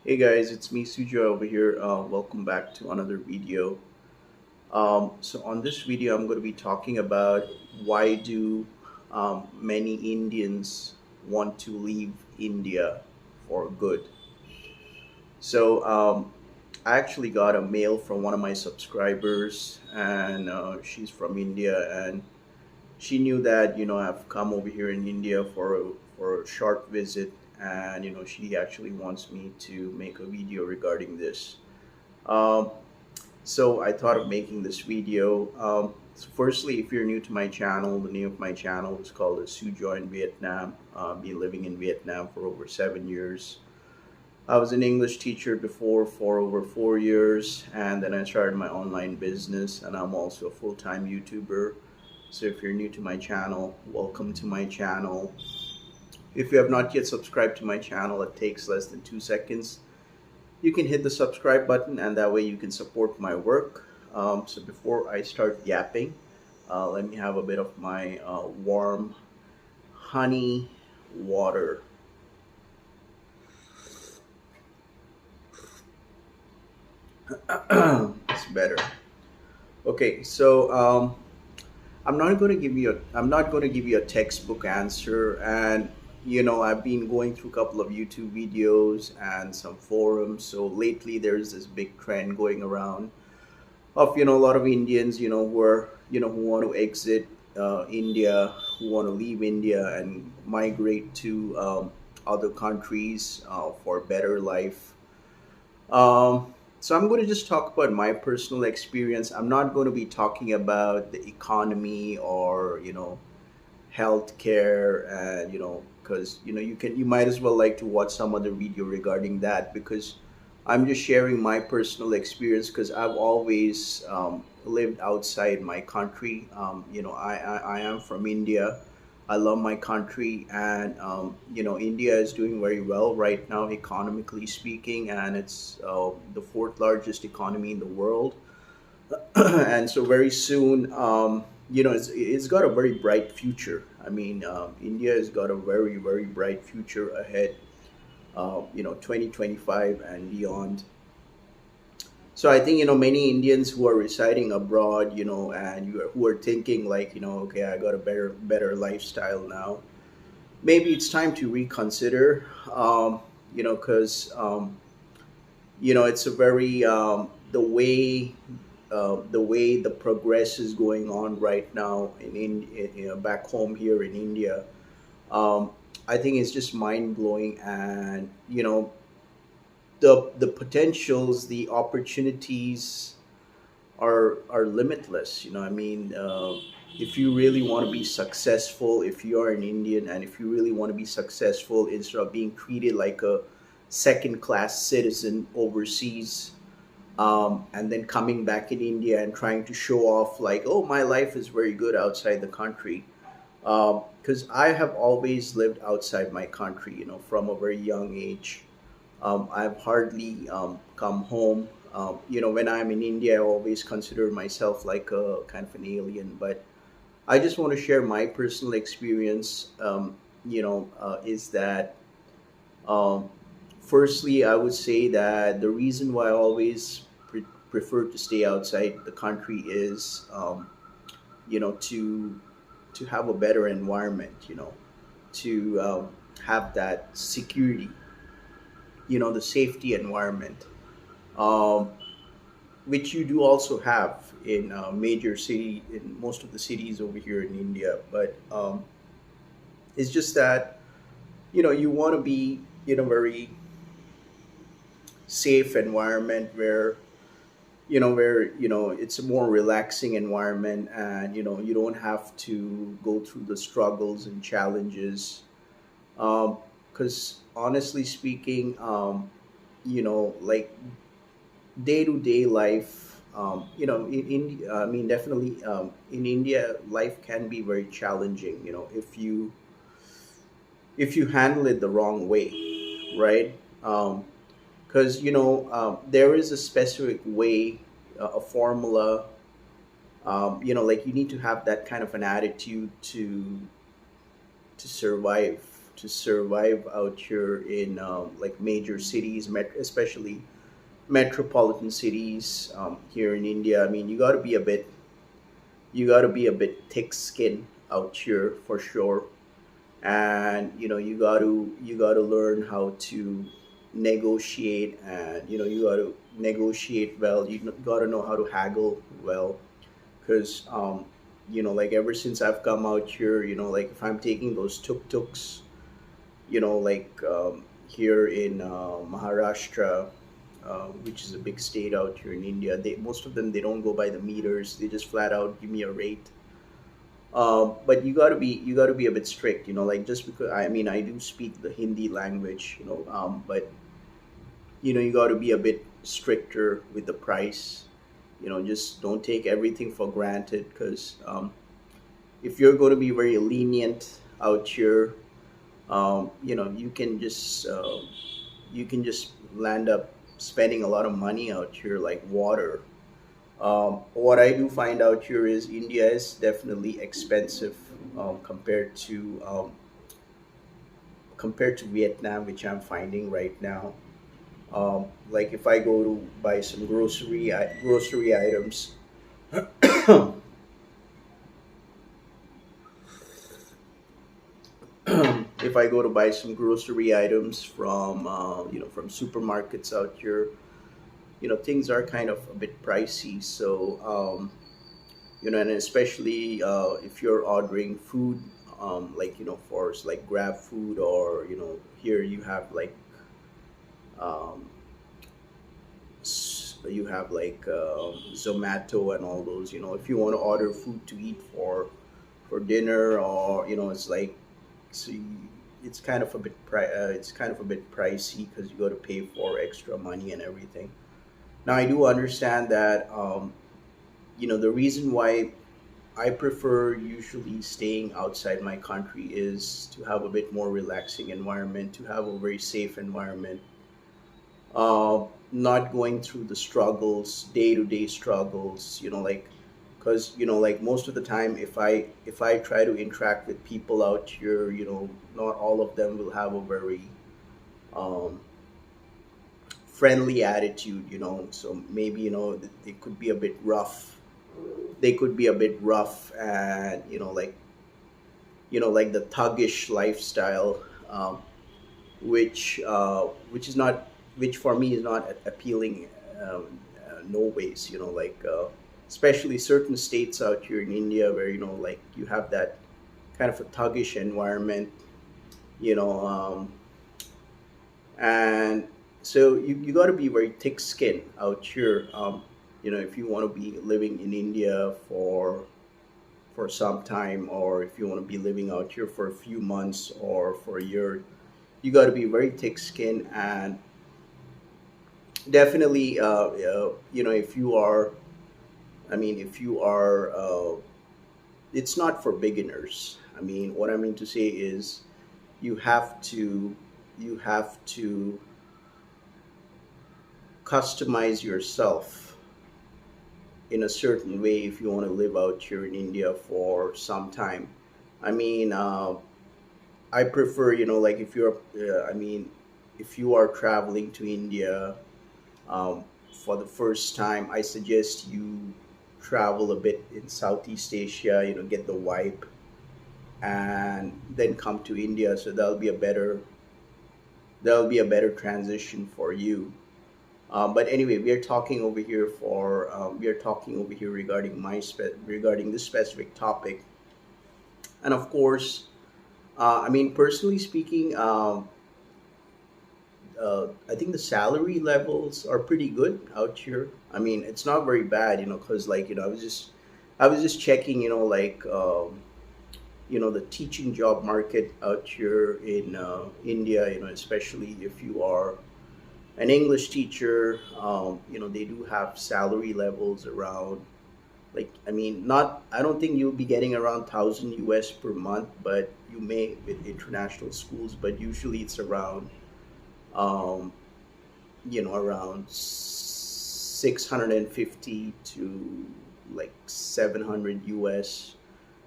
Hey guys, it's me Sujo over here. Welcome back to another video. So on this video, I'm going to be talking about why do many Indians want to leave India for good. So I actually got a mail from one of my subscribers, and she's from India, and she knew that I've come over here in India for a short visit, and she actually wants me to make a video regarding this. Um, so I thought of making this video. So firstly, if you're new to my channel, the name of my channel is called Sujo in Vietnam. Been living in Vietnam for over 7 years. I was an English teacher before for over 4 years, and then I started my online business, and I'm also a full-time YouTuber. So if you're new to my channel, welcome to my channel. If you have not yet subscribed to my channel, it takes less than 2 seconds. You can hit the subscribe button, and that way you can support my work. So before I start yapping, let me have a bit of my warm honey water. It's better. Okay, so I'm not going to give you a textbook answer, and I've been going through a couple of YouTube videos and some forums. So lately there's this big trend going around of a lot of Indians who want to exit India, who want to leave India and migrate to other countries for better life. So I'm going to just talk about my personal experience. I'm not going to be talking about the economy or healthcare, and because you might as well like to watch some other video regarding that, because I'm just sharing my personal experience, because I've always lived outside my country. I am from India. I love my country, and India is doing very well right now, economically speaking, and it's the fourth largest economy in the world. And so very soon, it's got a very bright future. I mean, India has got a very, very bright future ahead. 2025 and beyond. So I think many Indians who are residing abroad, and who are thinking like, okay, I got a better lifestyle now. Maybe it's time to reconsider. Because it's a very the way the progress is going on right now back home here in India. Um, I think it's just mind blowing, and the potentials, the opportunities are limitless. I mean, if you really want to be successful, if you are an Indian, and if you really want to be successful, instead of being treated like a second class citizen overseas, and then coming back in India and trying to show off like, oh, my life is very good outside the country. Because I have always lived outside my country, from a very young age. I've hardly come home. When I'm in India, I always consider myself like a kind of an alien. But I just want to share my personal experience. Is that um, firstly, I would say that the reason why I always prefer to stay outside the country is, to have a better environment. To have that security, the safety environment, um, which you do also have in major city, in most of the cities over here in India. But it's just that you want to be in a very safe environment where it's a more relaxing environment, and you don't have to go through the struggles and challenges. Because honestly speaking, like day to day life, I mean, definitely, in India, life can be very challenging. If you handle it the wrong way, right? Because there is a specific way, a formula. Like you need to have that kind of an attitude to survive. to survive out here in like major cities, especially metropolitan cities here in India. I mean, you got to be a bit thick-skinned out here for sure, and you got to learn how to negotiate, and you got to negotiate well. You got to know how to haggle well, because like ever since I've come out here, like if I'm taking those tuk-tuks, like here in Maharashtra, which is a big state out here in India. Most of them, they don't go by the meters. They just flat out give me a rate. But you got to be a bit strict. Like just because I mean I do speak the Hindi language. But you got to be a bit stricter with the price. Just don't take everything for granted, because if you're going to be very lenient out here, you can just land up spending a lot of money out here like water. What I do find out here is India is definitely expensive compared to Vietnam, which I'm finding right now. Like if I go to buy some grocery items, if I go to buy some grocery items from supermarkets out here, things are kind of a bit pricey. So and especially if you're ordering food, like for like Grab Food, or here you have like um, you have like Zomato and all those. If you want to order food to eat for dinner, or it's like, so it's kind of a bit pricey, because you got to pay for extra money and everything. Now I do understand that the reason why I prefer usually staying outside my country is to have a bit more relaxing environment, to have a very safe environment, not going through the struggles, day to day struggles. Like, because like most of the time, if I try to interact with people out here, not all of them will have a very um, friendly attitude. So maybe they could be a bit rough. They could be a bit rough, and like the thuggish lifestyle, which is not, which for me is not appealing. No ways. Like especially certain states out here in India, where like you have that kind of a thuggish environment. You know, and so you got to be very thick skinned out here. If you want to be living in India for some time, or if you want to be living out here for a few months or for a year, you got to be very thick skinned. And definitely, if you are, I mean, if you are, it's not for beginners. I mean, what I mean to say is, you have to you have to customize yourself in a certain way if you want to live out here in India for some time. I mean, I prefer, like if you're, I mean, if you are traveling to India um, for the first time, I suggest you travel a bit in Southeast Asia, get the vibe, and then come to India. So that'll be a better transition for you. But anyway, we are talking over here regarding regarding this specific topic, and of course, I mean, personally speaking, I think the salary levels are pretty good out here. I mean, it's not very bad, because like I was just checking, like the teaching job market out here in India, especially if you are an English teacher, they do have salary levels around, like, I mean, not, I don't think you'll be getting around 1,000 US per month, but you may with international schools, but usually it's um, around 650 to like 700 US,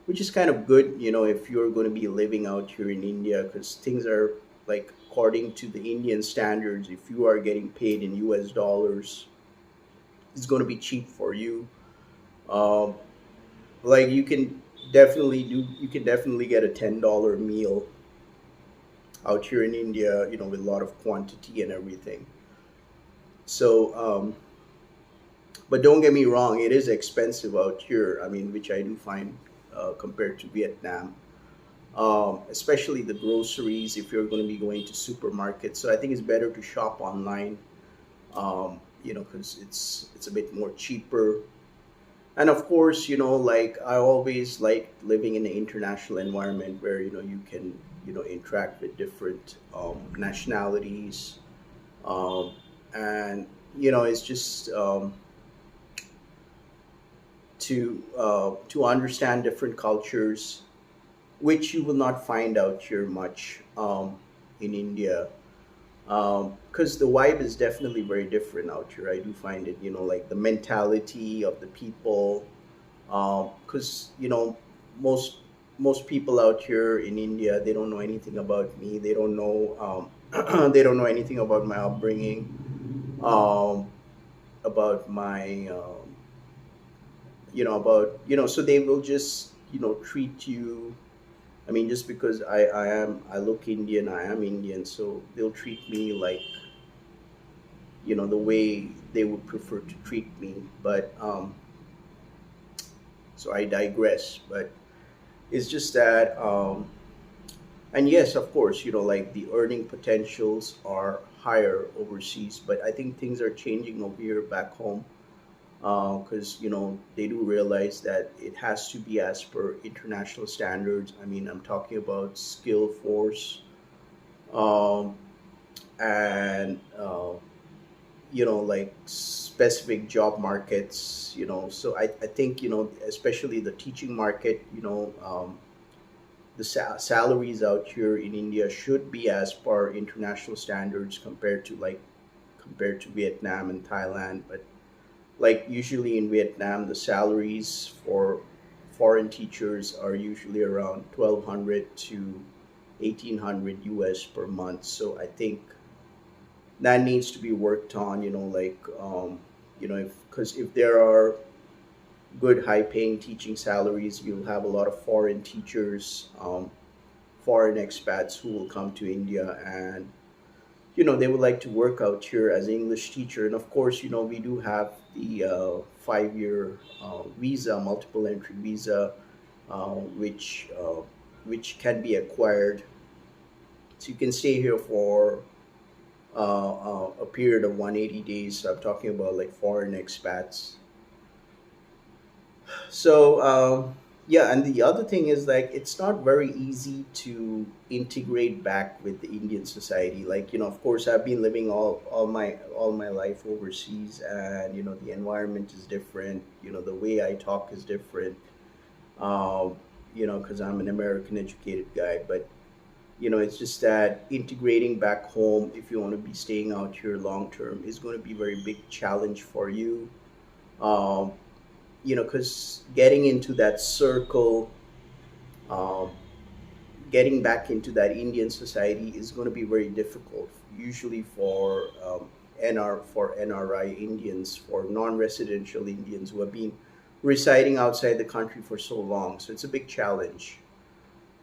which is kind of good, if you're going to be living out here in India, because things are like according to the Indian standards. If you are getting paid in US dollars, it's going to be cheap for you. Um, like you can definitely get a $10 meal out here in India, with a lot of quantity and everything. So, but don't get me wrong, it is expensive out here. I mean, which I do find compared to Vietnam, especially the groceries if you're going to be going to supermarkets. So I think it's better to shop online, because it's a bit more cheaper. And of course, like I always like living in an international environment where you can interact with different nationalities, um, and it's just to understand different cultures, which you will not find out here much in India, because the vibe is definitely very different out here. I do find it, like the mentality of the people, because most most people out here in India, they don't know anything about me. They don't know they don't know anything about my upbringing, um, about my about so they will just treat you. I mean, just because I look Indian, I am Indian, so they'll treat me like the way they would prefer to treat me. But so I digress. But it's just that, and yes, of course, like the earning potentials are higher overseas. But I think things are changing over here back home, because they do realize that it has to be as per international standards. I mean, I'm talking about skill force, um, and like specific job markets. So I think especially the teaching market. The salaries out here in India should be as per international standards compared to Vietnam and Thailand. But like usually in Vietnam, the salaries for foreign teachers are usually around 1,200 to 1,800 US per month. So I think that needs to be worked on. Like if because if there are good high paying teaching salaries, you'll have a lot of foreign teachers, foreign expats who will come to India, and they would like to work out here as an English teacher. And of course, we do have the 5 year visa, multiple entry visa, which can be acquired. So you can stay here for a period of 180 days. So I'm talking about like foreign expats. So yeah, and the other thing is like it's not very easy to integrate back with the Indian society. Like of course, I've been living all my life overseas, and the environment is different. The way I talk is different. Um, because I'm an American educated guy, but it's just that integrating back home, if you want to be staying out here long term, is going to be a very big challenge for you. Um, because getting into that circle, um, getting back into that Indian society is going to be very difficult. Usually for for NRI Indians, for non-residential Indians who have been residing outside the country for so long. So it's a big challenge.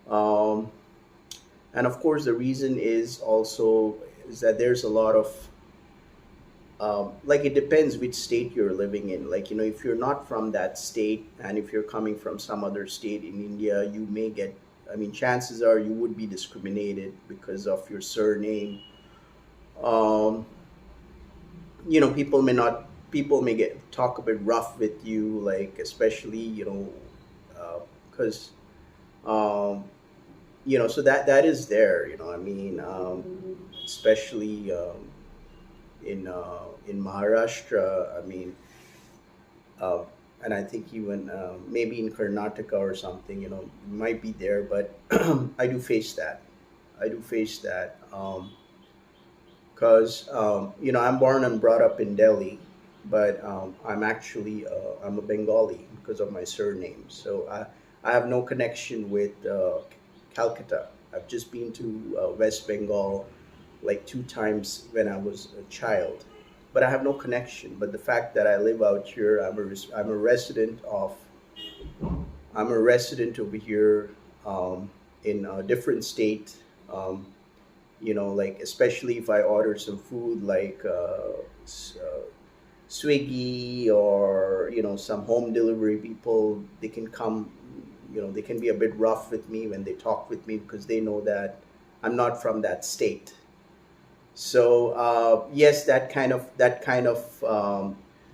Um, and of course, the reason is that there's a lot of like it depends which state you're living in. Like if you're not from that state, and if you're coming from some other state in India, you may get, I mean, chances are you would be discriminated because of your surname. um, people may get talk a bit rough with you, like especially because um, so that is there. I mean, especially in Maharashtra. I mean, uh, and I think even maybe in Karnataka or something, might be there. But I do face that. I do face that because I'm born and brought up in Delhi, but I'm a Bengali because of my surname. So I have no connection with Calcutta. I've just been to West Bengal like two times when I was a child, but I have no connection. But the fact that I live out here, I'm a resident of I'm a resident over here in a different state. Um, like especially if I order some food like Swiggy or some home delivery people, they can come. They can be a bit rough with me when they talk with me because they know that I'm not from that state. So yes, that kind of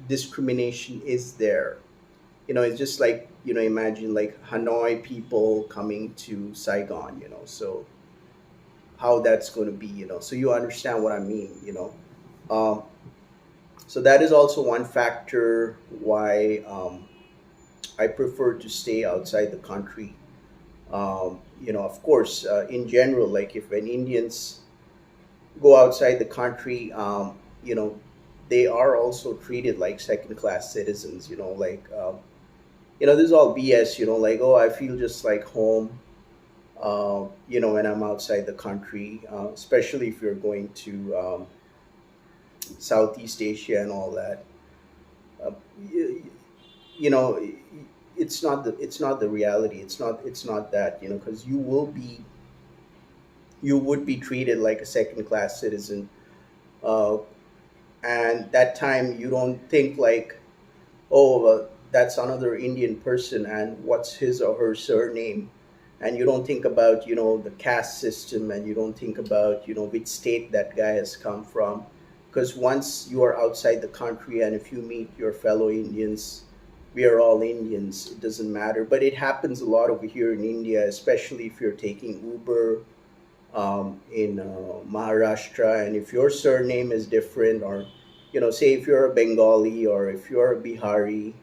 discrimination is there. It's just like imagine like Hanoi people coming to Saigon. So how that's going to be. So you understand what I mean. Um, so that is also one factor why I prefer to stay outside the country. Of course, in general, like if when Indians go outside the country, they are also treated like second class citizens. This is all BS. Like, oh, I feel just like home. When I'm outside the country, especially if you're going to Southeast Asia and all that. Uh, you, you know, it's not the reality. It's not that because you would be treated like a second class citizen, uh, and that time you don't think like, oh, that's another Indian person, and what's his or her surname, and you don't think about the caste system, and you don't think about which state that guy has come from, because once you are outside the country and if you meet your fellow Indians, we are all Indians. It doesn't matter, but it happens a lot over here in India, especially if you're taking Uber in Maharashtra, and if your surname is different, or say if you're a Bengali or if you're a Bihari,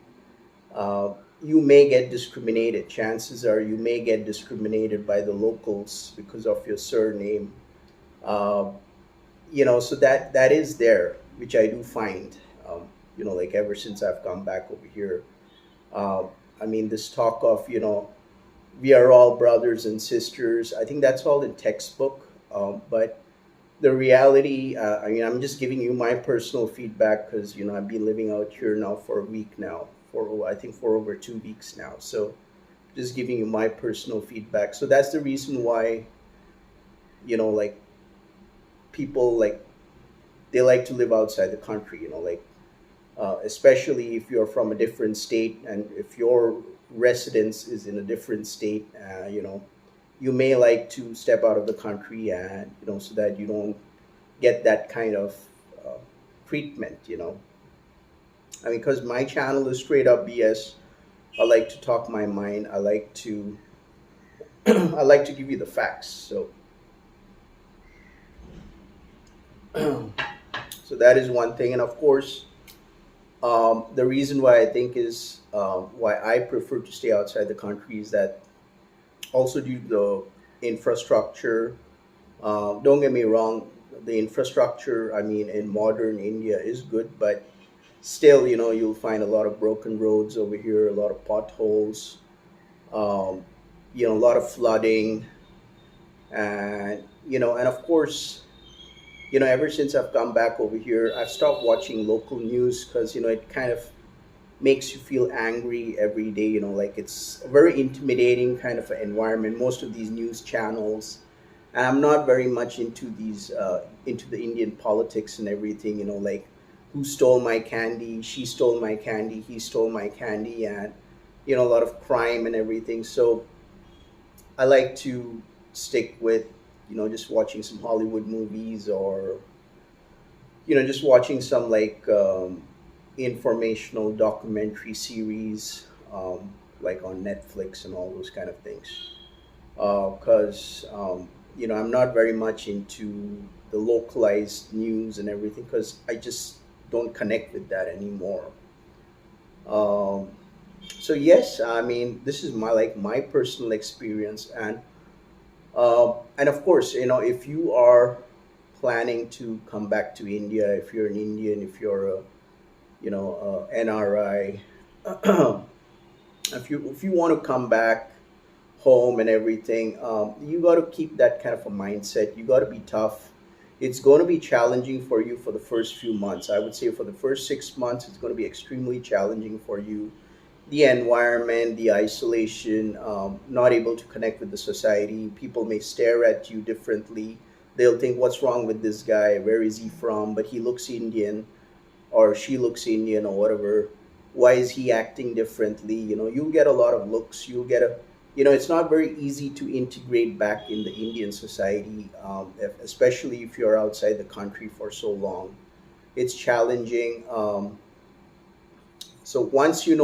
uh, you may get discriminated. Chances are you may get discriminated by the locals because of your surname. Uh, so that is there, which I do find. Like ever since I've come back over here. Uh, I mean, this talk of we are all brothers and sisters. I think that's all in textbook. But the reality, I mean, I'm just giving you my personal feedback because I've been living out here now for a week now, for I think for over 2 weeks now. So just giving you my personal feedback. So that's the reason why like people like they like to live outside the country. Like especially if you're from a different state and if your residence is in a different state, you may like to step out of the country, and so that you don't get that kind of uh, treatment. I mean, because my channel is straight up BS. I like to talk my mind. I like to I like to give you the facts. So that is one thing, and of course, the reason why I think is why I prefer to stay outside the country is that also due to the infrastructure. Don't get me wrong, the infrastructure, I mean, in modern India is good, but still, you'll find a lot of broken roads over here, a lot of potholes, um, a lot of flooding, and of course, ever since I've come back over here, I've stopped watching local news because it kind of makes you feel angry every day. Like it's a very intimidating kind of an environment. Most of these news channels, and I'm not very much into these into the Indian politics and everything. Like who stole my candy? She stole my candy. He stole my candy, and a lot of crime and everything. So I like to stick with just watching some Hollywood movies, or just watching some like informational documentary series, like on Netflix and all those kind of things. Because I'm not very much into the localized news and everything because I just don't connect with that anymore. Um, so yes, I mean this is my personal experience, and of course, if you are planning to come back to India, if you're an Indian, if you're a NRI, if you want to come back, home and everything. You got to keep that kind of a mindset. You got to be tough. It's going to be challenging for you for the first few months. I would say for the first 6 months, it's going to be extremely challenging for you. The environment, the isolation, not able to connect with the society. People may stare at you differently. They'll think, what's wrong with this guy? Where is he from? But he looks Indian, or she looks Indian, or whatever. Why is he acting differently? You'll get a lot of looks. It's not very easy to integrate back in the Indian society, especially if you're outside the country for so long. It's challenging. So once you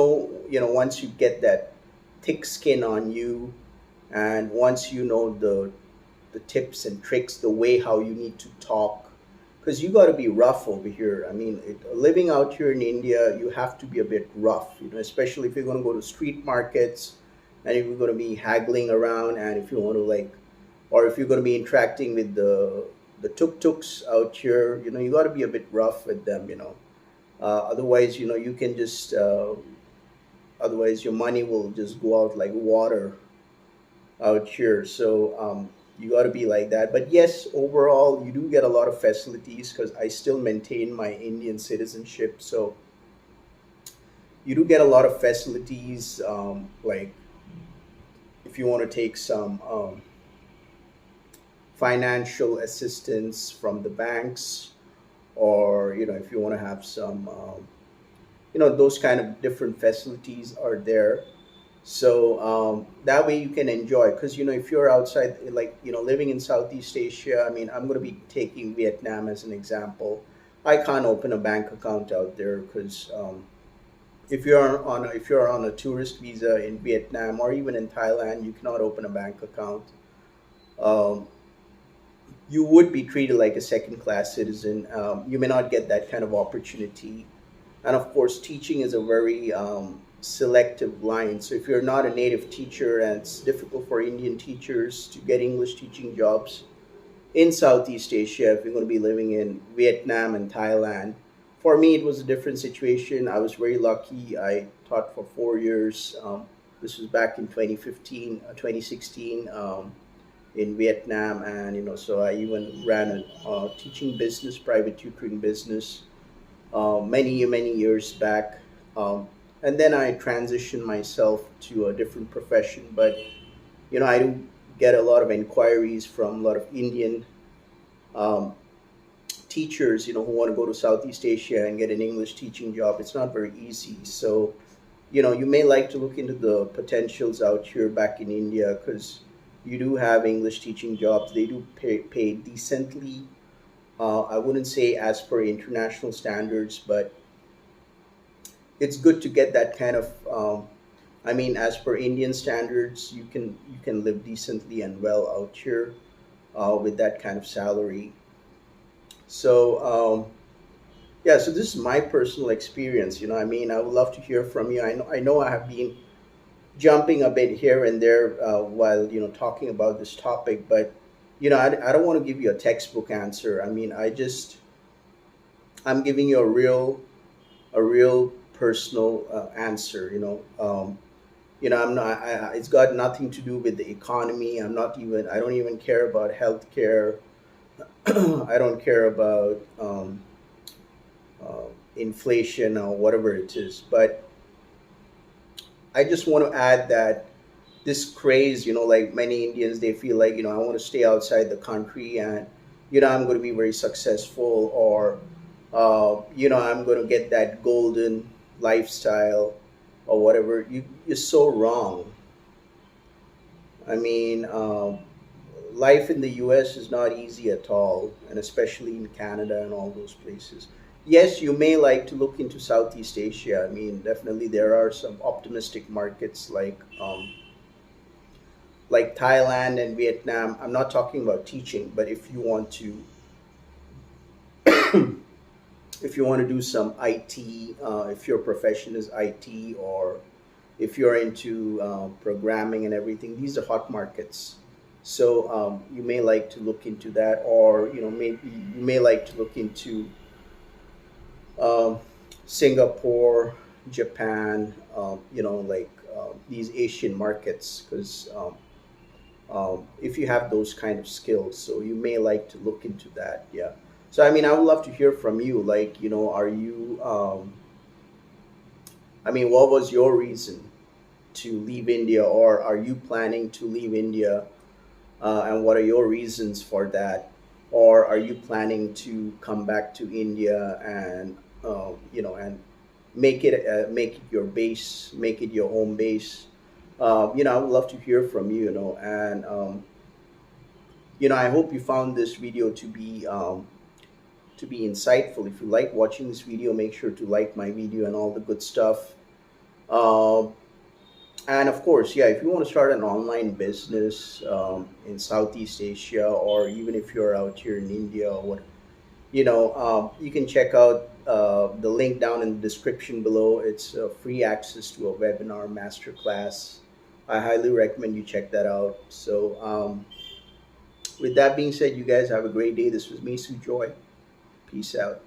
get that thick skin on you, and once you know the tips and tricks, the way how you need to talk, because you got to be rough over here. I mean, living out here in India, you have to be a bit rough, especially if you're going to go to street markets, and if you're going to be haggling around, and if you want to or if you're going to be interacting with the tuk-tuks out here, you got to be a bit rough with them. Otherwise, you can just otherwise your money will just go out like water out here. So you got to be like that. But yes, overall, you do get a lot of facilities because I still maintain my Indian citizenship. So you do get a lot of facilities, like if you want to take some financial assistance from the banks, or if you want to have some, those kind of different facilities are there. So that way you can enjoy, because if you're outside, like living in Southeast Asia. I mean, I'm going to be taking Vietnam as an example. I can't open a bank account out there because if you're on a tourist visa in Vietnam or even in Thailand, you cannot open a bank account. um, you would be treated like a second class citizen. You may not get that kind of opportunity. And of course, teaching is a very selective line. So if you're not a native teacher, and it's difficult for Indian teachers to get English teaching jobs in Southeast Asia, if you're going to be living in Vietnam and Thailand. For me, it was a different situation. I was very lucky. I taught for 4 years. This was back in 2015, 2016. In Vietnam, and so I even ran a teaching business, private tutoring business, many years back, and then I transitioned myself to a different profession. But I do get a lot of inquiries from a lot of Indian um, teachers, who want to go to Southeast Asia and get an English teaching job. It's not very easy. So you may like to look into the potentials out here back in India, because you do have English teaching jobs. They do pay decently. I wouldn't say as per international standards, but it's good to get that kind of. I mean, as per Indian standards, you can live decently and well out here with that kind of salary. So yeah, so this is my personal experience. I mean, I would love to hear from you. I know I have been jumping a bit here and there while talking about this topic, but I don't want to give you a textbook answer. I mean, I'm giving you a real personal answer. I'm not. It's got nothing to do with the economy. I don't even care about healthcare. I don't care about inflation or whatever it is. But I just want to add that this craze, like many Indians, they feel like, I want to stay outside the country, and, I'm going to be very successful, or, I'm going to get that golden lifestyle or whatever. You're so wrong. I mean, life in the US is not easy at all, and especially in Canada and all those places. Yes, you may like to look into Southeast Asia. I mean, definitely there are some optimistic markets like Thailand and Vietnam. I'm not talking about teaching, but if you want to do some IT, if your profession is IT, or if you're into programming and everything, these are hot markets. So you may like to look into that, or maybe you may like to look into um, Singapore, Japan, like these Asian markets, because if you have those kind of skills. So you may like to look into that. Yeah. So I mean, I would love to hear from you. Like, are you? I mean, what was your reason to leave India, or are you planning to leave India? And what are your reasons for that? Or are you planning to come back to India and and make it your base, make it your home base? I would love to hear from you. And I hope you found this video to be insightful. If you like watching this video, make sure to like my video and all the good stuff. Um, and of course, yeah, if you want to start an online business in Southeast Asia, or even if you're out here in India or what, you can check out the link down in the description below. It's free access to a webinar masterclass. I highly recommend you check that out. So, with that being said, you guys have a great day. This was me, Joy. Peace out.